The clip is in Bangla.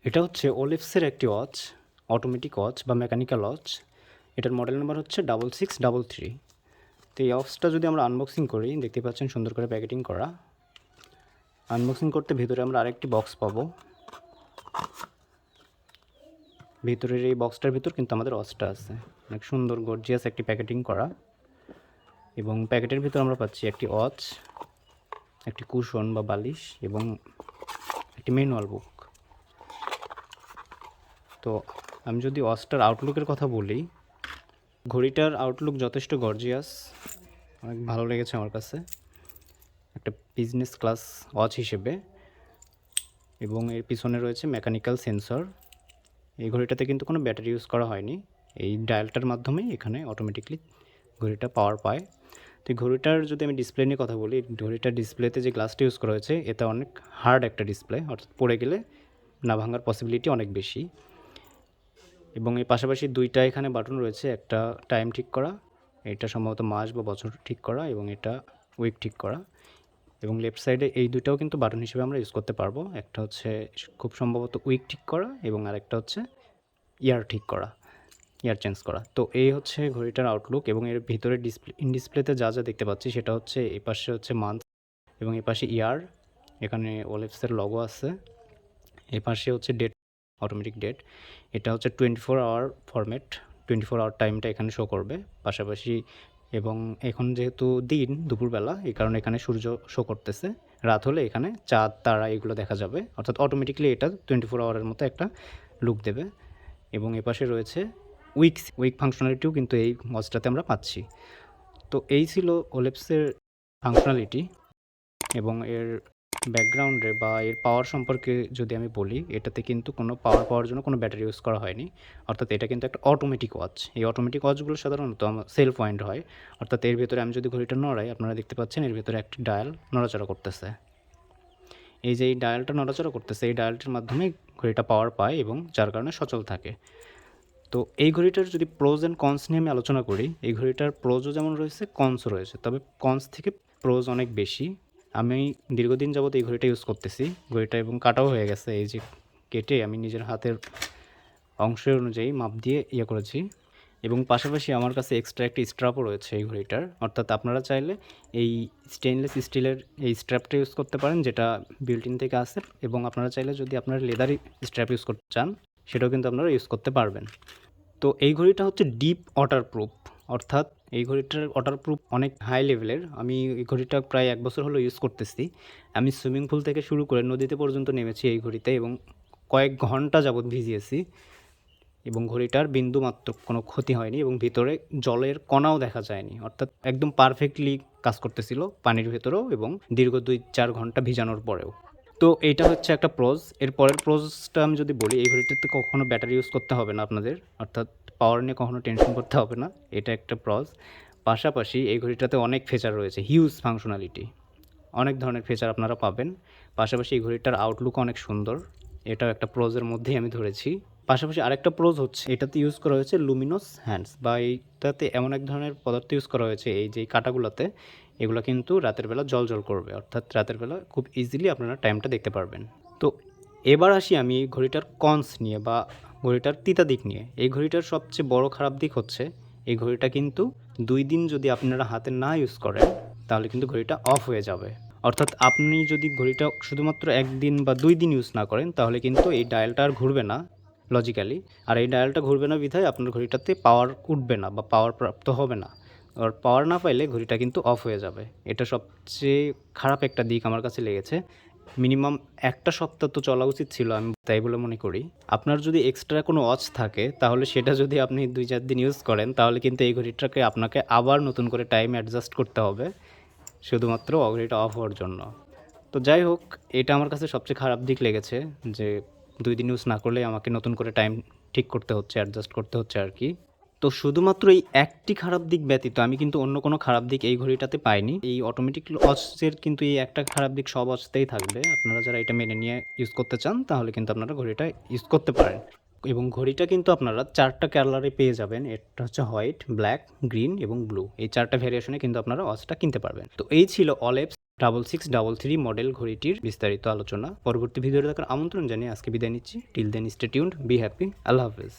এটা হচ্ছে ওলেভসের একটি ওয়াচ, অটোমেটিক ওয়াচ বা মেকানিক্যাল ওয়াচ। এটার মডেল নাম্বার হচ্ছে 6633। তো এই ওয়াচটা যদি আমরা আনবক্সিং করি, দেখতে পাচ্ছেন সুন্দর করে প্যাকেটিং করা। আনবক্সিং করতে ভিতরে আমরা আরেকটি বক্স পাবো। ভিতরের এই বক্সটার ভিতর কিন্তু আমাদের ওয়াচটা আছে। অনেক সুন্দর গর্জিয়াস একটি প্যাকেটিং করা, এবং প্যাকেটের ভিতর আমরা পাচ্ছি একটি ওয়াচ, একটি কুশন বা বালিশ এবং একটি ম্যানুয়াল বুক। তো আমি যদি ওয়াচটার আউটলুকের কথা বলি, ঘড়িটার আউটলুক যথেষ্ট গর্জিয়াস, অনেক ভালো লেগেছে আমার কাছে একটা বিজনেস ক্লাস ওয়াচ হিসেবে। এবং এর পিছনে রয়েছে মেকানিক্যাল সেন্সর। এই ঘড়িটাতে কিন্তু কোনো ব্যাটারি ইউজ করা হয়নি, এই ডায়ালটার মাধ্যমেই এখানে অটোমেটিকলি ঘড়িটা পাওয়ার পায়। তো এই ঘড়িটার যদি আমি ডিসপ্লে নিয়ে কথা বলি, ঘড়িটার ডিসপ্লেতে যে গ্লাসটা ইউজ করা হয়েছে এটা অনেক হার্ড একটা ডিসপ্লে, অর্থাৎ পড়ে গেলে না ভাঙার পসিবিলিটি অনেক বেশি। এবং এর পাশাপাশি দুইটা এখানে বাটন রয়েছে, একটা টাইম ঠিক করা, এটা সম্ভবত মাস বা বছর ঠিক করা, এবং এটা উইক ঠিক করা। এবং লেফট সাইডে এই দুটাও কিন্তু বাটন হিসেবে আমরা ইউজ করতে পারবো। একটা হচ্ছে খুব সম্ভবত উইক ঠিক করা, এবং আরেকটা হচ্ছে ইয়ার ঠিক করা, ইয়ার চেঞ্জ করা। তো এই হচ্ছে ঘড়িটার আউটলুক। এবং এর ভিতরে ডিসপ্লেতে যা যা দেখতে পাচ্ছি সেটা হচ্ছে এই পাশে হচ্ছে মান্থ, এবং এই পাশে ইয়ার, এখানে ওলেভসের লগো আছে। এই পাশে হচ্ছে ডেট, অটোমেটিক ডেট। এটা হচ্ছে 24 আওয়ার ফরম্যাট, 24 আওয়ার টাইমটা এখানে শো করবে পাশাপাশি। এবং এখন যেহেতু দিন দুপুরবেলা, এই কারণে এখানে সূর্য শো করতেছে। রাত হলে এখানে চাঁদ তারা এগুলো দেখা যাবে, অর্থাৎ অটোমেটিকলি এটা 24 আওয়ারের মতো একটা লুক দেবে। এবং এপাশে রয়েছে উইক ফাংশনালিটিও কিন্তু এই ওয়াচটাতে আমরা পাচ্ছি। তো এই ছিল ওলেভসের ফাংশনালিটি। এবং এর ব্যাকগ্রাউন্ডে বা এর পাওয়ার সম্পর্কে যদি আমি বলি, এটাতে কিন্তু কোনো পাওয়ার জন্য কোনো ব্যাটারি ইউজ করা হয়নি, অর্থাৎ এটা কিন্তু একটা অটোমেটিক ওয়াচ। এই অটোমেটিক ওয়াচগুলো সাধারণত সেলফ ওয়াইন্ড হয়, অর্থাৎ এর ভেতরে আমি যদি ঘড়িটা নড়াই, আপনারা দেখতে পাচ্ছেন এর ভেতরে একটি ডায়াল নড়াচড়া করতেছে। এই যে এই ডায়ালটা নড়াচড়া করতেছে, এই ডায়ালটির মাধ্যমে ঘড়িটা পাওয়ার পায় এবং যার কারণে সচল থাকে। তো এই ঘড়িটার যদি প্রোজ অ্যান্ড কনস নিয়ে আমি আলোচনা করি, এই ঘড়িটার প্রোজও যেমন রয়েছে, কনসও রয়েছে, তবে কনস থেকে প্রোজ অনেক বেশি। আমি দীর্ঘদিন যাবত এই ঘড়িটা ইউজ করতেছি, ঘড়িটা এবং কাটাও হয়ে গেছে। এই যে কেটে আমি নিজের হাতের অংশের অনুযায়ী মাপ দিয়ে করেছি। এবং পাশাপাশি আমার কাছে এক্সট্রা একটি স্ট্র্যাপও রয়েছে এই ঘড়িটার, অর্থাৎ আপনারা চাইলে এই স্টেনলেস স্টিলের এই স্ট্র্যাপটা ইউজ করতে পারেন, যেটা বিল্ট ইন থেকে আসে। এবং আপনারা চাইলে যদি আপনারা লেদারি স্ট্র্যাপ ইউজ করতে চান, সেটাও কিন্তু আপনারা ইউজ করতে পারবেন। তো এই ঘড়িটা হচ্ছে ডিপ ওয়াটারপ্রুফ, অর্থাৎ এই ঘড়িটার ওয়াটারপ্রুফ অনেক হাই লেভেলের। আমি এই ঘড়িটা প্রায় 1 বছর হলো ইউজ করতেছি। আমি সুইমিং পুল থেকে শুরু করে নদীতে পর্যন্ত নেমেছি এই ঘড়িতে, এবং কয়েক ঘন্টা যাবৎ ভিজিয়েছি, এবং ঘড়িটার বিন্দুমাত্র কোনো ক্ষতি হয়নি, এবং ভিতরে জলের কণাও দেখা যায়নি, অর্থাৎ একদম পারফেক্টলি কাজ করতেছিল পানির ভেতরেও এবং দীর্ঘ 2-4 ঘন্টা ভিজানোর পরেও। তো এইটা হচ্ছে একটা প্রোজ। এর পরের প্রোজটা আমি যদি বলি, এই ঘড়িটাতে কখনো ব্যাটারি ইউজ করতে হবে না আপনাদের, অর্থাৎ পাওয়ার নিয়ে কখনো টেনশন করতে হবে না, এটা একটা প্রোজ। পাশাপাশি এই ঘড়িটাতে অনেক ফিচার রয়েছে, হিউজ ফাংশনালিটি, অনেক ধরনের ফিচার আপনারা পাবেন। পাশাপাশি এই ঘড়িটার আউটলুক অনেক সুন্দর, এটাও একটা প্রোজের মধ্যেই আমি ধরেছি। পাশাপাশি আরেকটা প্রোজ হচ্ছে এটাতে ইউজ করা হয়েছে লুমিনোস হ্যান্ডস, বা এইটাতে এমন এক ধরনের পদার্থ ইউজ করা হয়েছে এই যে কাঁটাগুলোতে, এগুলো কিন্তু রাতের বেলা জল করবে, অর্থাৎ রাতের বেলা খুব ইজিলি আপনারা টাইমটা দেখতে পারবেন। তো এবার আসি আমি এই ঘড়িটার কনস নিয়ে বা ঘড়িটার তিতা দিক নিয়ে। এই ঘড়িটার সবচেয়ে বড় খারাপ দিক হচ্ছে এই ঘড়িটা কিন্তু 2 দিন যদি আপনারা হাতে না ইউজ করেন, তাহলে কিন্তু ঘড়িটা অফ হয়ে যাবে। অর্থাৎ আপনি যদি ঘড়িটা শুধুমাত্র 1 দিন বা 2 দিন ইউজ না করেন, তাহলে কিন্তু এই ডায়ালটা আর ঘুরবে না লজিক্যালি। আর এই ডায়ালটা ঘুরবে না বিধায় আপনার ঘড়িটাতে পাওয়ার উঠবে না বা পাওয়ার প্রাপ্ত হবে না। আর পাওয়ার না পাইলে ঘড়িটা কিন্তু অফ হয়ে যাবে। এটা সবচেয়ে খারাপ একটা দিক আমার কাছে লেগেছে। মিনিমাম 1 সপ্তাহ তো চলা উচিত ছিল, আমি তাই বলে মনে করি। আপনার যদি এক্সট্রা কোনো ওয়াচ থাকে, তাহলে সেটা যদি আপনি 2-4 দিন ইউজ করেন, তাহলে কিন্তু এই ঘড়িটাকে আপনাকে আবার নতুন করে টাইম অ্যাডজাস্ট করতে হবে, শুধুমাত্র ঘড়িটা অফ হওয়ার জন্য। তো যাই হোক, এটা আমার কাছে সবচেয়ে খারাপ দিক লেগেছে, যে 2 দিন ইউজ না করলে আমাকে নতুন করে টাইম ঠিক করতে হচ্ছে, অ্যাডজাস্ট করতে হচ্ছে আর কি। তো শুধুমাত্র এই একটি খারাপ দিক ব্যতীত আমি কিন্তু অন্য কোনো খারাপ দিক এই ঘড়িটাতে পাইনি। এই অটোমেটিক ওয়াচের কিন্তু এই একটা খারাপ দিক সব ওয়াচতেই থাকবে। আপনারা যারা এটা মেনে নিয়ে ইউজ করতে চান, তাহলে কিন্তু আপনারা ঘড়িটা ইউজ করতে পারেন। এবং ঘড়িটা কিন্তু আপনারা 4টা কালারে পেয়ে যাবেন। এটা হচ্ছে হোয়াইট, ব্ল্যাক, গ্রিন এবং ব্লু। এই 4টা ভেরিয়েশনে কিন্তু আপনারা ওয়াচটা কিনতে পারবেন। তো এই ছিল OLEVS 6633 মডেল ঘড়িটির বিস্তারিত আলোচনা পরবর্তী ভিডিওতে দেখার আমন্ত্রণ জানিয়ে আজকে বিদায় নিচ্ছি। Till then stay tuned, be happy, আল্লাহ হাফেজ।